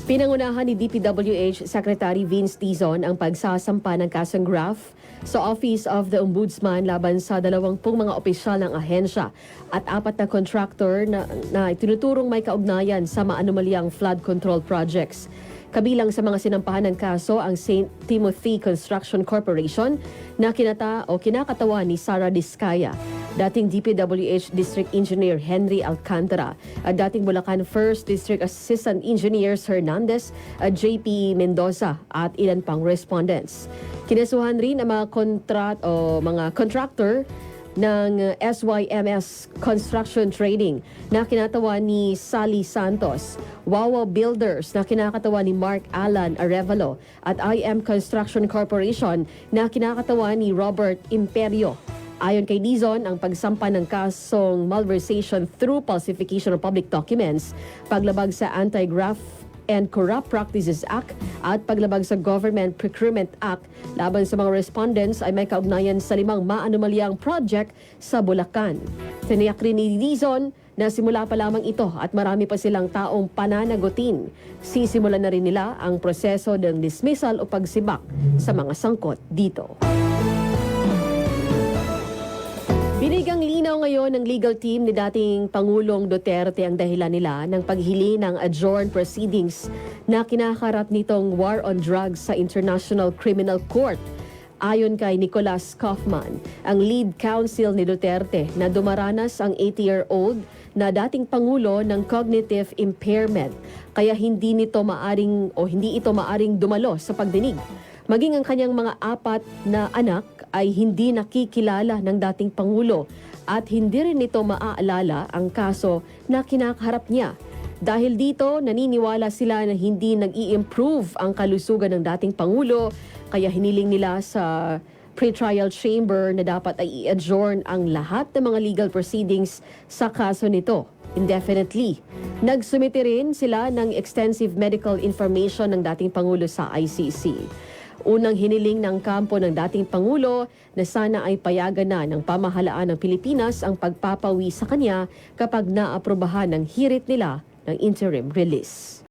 Pinangunahan ni DPWH Secretary Vince Dizon ang pagsasampa ng kasong graft sa Office of the Ombudsman laban sa 20 mga opisyal ng ahensya at 4 na contractor na tinuturong may kaugnayan sa maanumalyang flood control projects. Kabilang sa mga sinampahan ng kaso ang St. Timothy Construction Corporation na kinakatawan ni Sara Diskaya, dating DPWH District Engineer Henry Alcantara at dating Bulacan 1st District Assistant Engineers Hernandez at JP Mendoza at ilan pang respondents. Kinasuhan rin ang mga contractor ng SYMS Construction Trading na kinatawa ni Sally Santos, Wawa Builders na kinakatawa ni Mark Alan Arevalo at IM Construction Corporation na kinakatawa ni Robert Imperio. Ayon kay Dizon, ang pagsampa ng kasong malversation through falsification of public documents, paglabag sa Anti-Graft and Corrupt Practices Act at paglabag sa Government Procurement Act laban sa mga respondents ay may kaugnayan sa 5 maanumalyang project sa Bulacan. Tiniyak rin ni Dizon na simula pa lamang ito at marami pa silang taong pananagutin. Sisimulan na rin nila ang proseso ng dismissal o pagsibak sa mga sangkot dito. Binigang linaw ngayon ng legal team ni dating Pangulong Duterte ang dahilan nila ng paghili ng adjourned proceedings na kinakaharap nitong war on drugs sa International Criminal Court. Ayon kay Nicolas Kaufman, ang lead counsel ni Duterte na dumaranas ang 80-year-old na dating Pangulo ng cognitive impairment, kaya hindi ito maaring dumalo sa pagdinig. Maging ang kanyang mga 4 na anak ay hindi nakikilala ng dating Pangulo at hindi rin nito maaalala ang kaso na kinakaharap niya. Dahil dito, naniniwala sila na hindi nag-i-improve ang kalusugan ng dating Pangulo, kaya hiniling nila sa pre-trial chamber na dapat ay i-adjourn ang lahat ng mga legal proceedings sa kaso nito indefinitely. Nagsumite rin sila ng extensive medical information ng dating Pangulo sa ICC. Unang hiniling ng kampo ng dating Pangulo na sana ay payagan na ng pamahalaan ng Pilipinas ang pagpapawi sa kanya kapag naaprubahan ng hirit nila ng interim release.